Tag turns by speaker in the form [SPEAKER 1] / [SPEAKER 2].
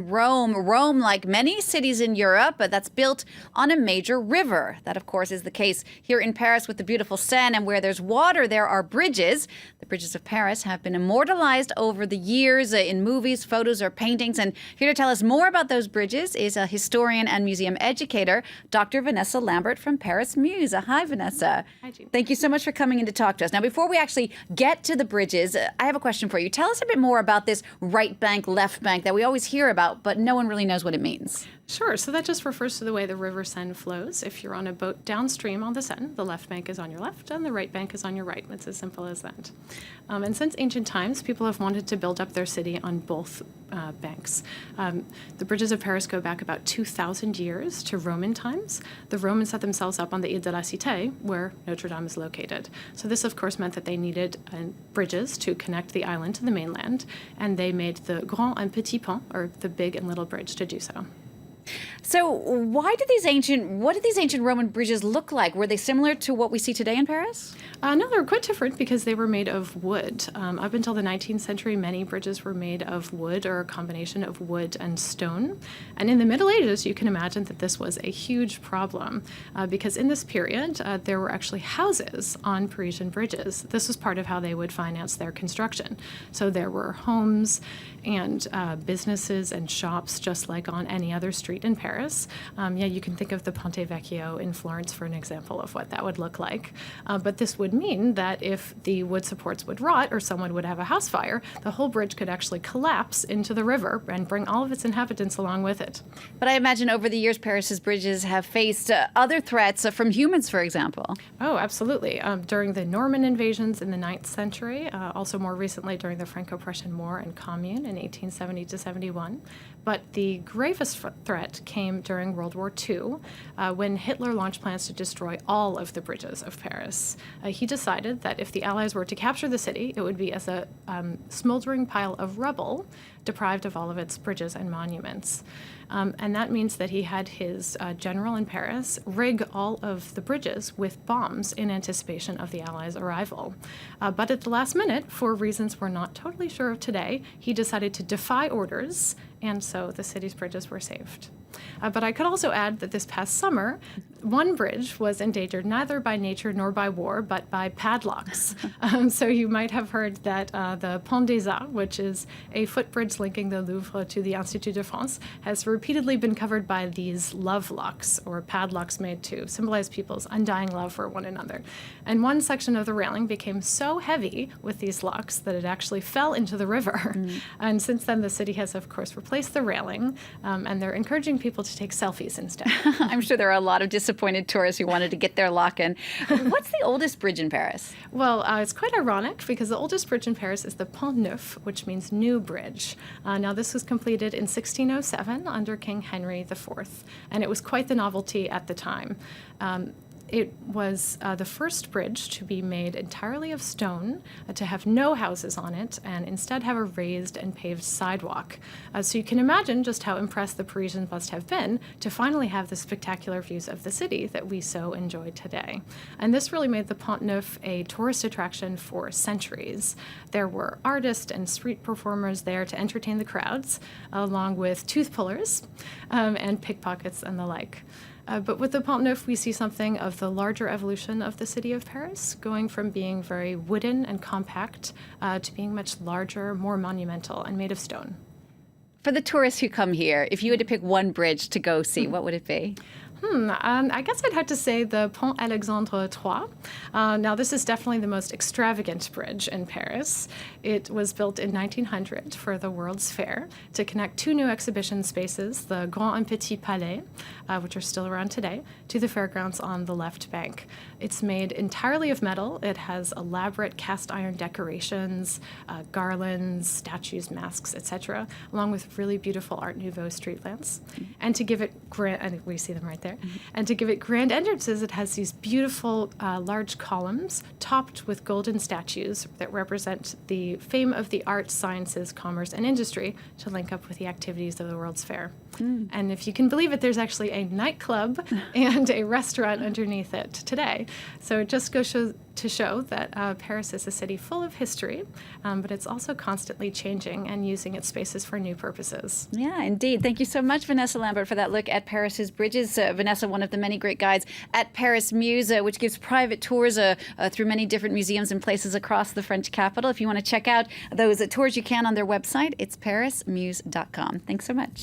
[SPEAKER 1] Rome, like many cities in Europe, that's built on a major river. That, of course, is the case here in Paris with the beautiful Seine, and where there's water, there are bridges. The bridges of Paris have been immortalized over the years in movies, photos, or paintings. And here to tell us more about those bridges is a historian and museum educator, Dr. Vanessa Lambert from Paris Muse. Hi, Vanessa.
[SPEAKER 2] Hi, Jean.
[SPEAKER 1] Thank you so much for coming in to talk to us. Now, before we actually get to the bridges, I have a question for you. Tell us a bit more about this right bank, left bank that we always hear about, but no one really knows what it means.
[SPEAKER 2] Sure. So that just refers to the way the River Seine flows. If you're on a boat downstream on the Seine, the left bank is on your left and the right bank is on your right. It's as simple as that. And since ancient times, people have wanted to build up their city on both banks. The bridges of Paris go back about 2,000 years to Roman times. The Romans set themselves up on the Ile de la Cité, where Notre Dame is located. So this, of course, meant that they needed bridges to connect the island to the mainland, and they made the Grand and Petit Pont, or the big and little bridge, to do so.
[SPEAKER 1] So what did these ancient Roman bridges look like? Were they similar to what we see today in Paris?
[SPEAKER 2] No, they were quite different because they were made of wood. Up until the 19th century, many bridges were made of wood or a combination of wood and stone. And in the Middle Ages, you can imagine that this was a huge problem because in this period, there were actually houses on Parisian bridges. This was part of how they would finance their construction. So there were homes and businesses and shops just like on any other street in Paris. You can think of the Ponte Vecchio in Florence for an example of what that would look like. But this would mean that if the wood supports would rot or someone would have a house fire, the whole bridge could actually collapse into the river and bring all of its inhabitants along with it.
[SPEAKER 1] But I imagine over the years, Paris's bridges have faced other threats from humans, for example.
[SPEAKER 2] Oh, absolutely. During the Norman invasions in the 9th century, also more recently during the Franco-Prussian War and Commune in 1870 to 71. But the gravest threat came during World War II, when Hitler launched plans to destroy all of the bridges of Paris. He decided that if the Allies were to capture the city, it would be as a smoldering pile of rubble, deprived of all of its bridges and monuments. And that means that he had his general in Paris rig all of the bridges with bombs in anticipation of the Allies' arrival. But at the last minute, for reasons we're not totally sure of today, he decided to defy orders, and so the city's bridges were saved. But I could also add that this past summer, one bridge was endangered neither by nature nor by war, but by padlocks. So you might have heard that the Pont Neuf, which is a footbridge linking the Louvre to the Institut de France, has repeatedly been covered by these love locks, or padlocks made to symbolize people's undying love for one another. And one section of the railing became so heavy with these locks that it actually fell into the river. And since then, the city has, of course, replaced the railing, and they're encouraging people to take selfies instead.
[SPEAKER 1] I'm sure there are a lot of disappointed tourists who wanted to get their lock in. What's the oldest bridge in Paris?
[SPEAKER 2] Well, it's quite ironic because the oldest bridge in Paris is the Pont Neuf, which means new bridge. Now, this was completed in 1607 under King Henry IV, and it was quite the novelty at the time. It was the first bridge to be made entirely of stone, to have no houses on it, and instead have a raised and paved sidewalk. So you can imagine just how impressed the Parisians must have been to finally have the spectacular views of the city that we so enjoy today. And this really made the Pont Neuf a tourist attraction for centuries. There were artists and street performers there to entertain the crowds, along with tooth pullers and pickpockets and the like. But with the Pont Neuf, we see something of the larger evolution of the city of Paris, going from being very wooden and compact to being much larger, more monumental, and made of stone.
[SPEAKER 1] For the tourists who come here, if you had to pick one bridge to go see, what would it be?
[SPEAKER 2] I guess I'd have to say the Pont Alexandre III. Now, this is definitely the most extravagant bridge in Paris. It was built in 1900 for the World's Fair to connect two new exhibition spaces, the Grand and Petit Palais, which are still around today, to the fairgrounds on the left bank. It's made entirely of metal. It has elaborate cast iron decorations, garlands, statues, masks, etc., along with really beautiful Art Nouveau street lamps. And to give it and we see them right there. And to give it grand entrances, it has these beautiful large columns topped with golden statues that represent the fame of the arts, sciences, commerce, and industry to link up with the activities of the World's Fair. And if you can believe it, there's actually a nightclub and a restaurant underneath it today. So it just goes to to show that Paris is a city full of history, but it's also constantly changing and using its spaces for new purposes.
[SPEAKER 1] Yeah, indeed. Thank you so much, Vanessa Lambert, for that look at Paris's bridges. Vanessa, one of the many great guides at Paris Muse, which gives private tours through many different museums and places across the French capital. If you want to check out those tours, you can on their website. It's parismuse.com. Thanks so much.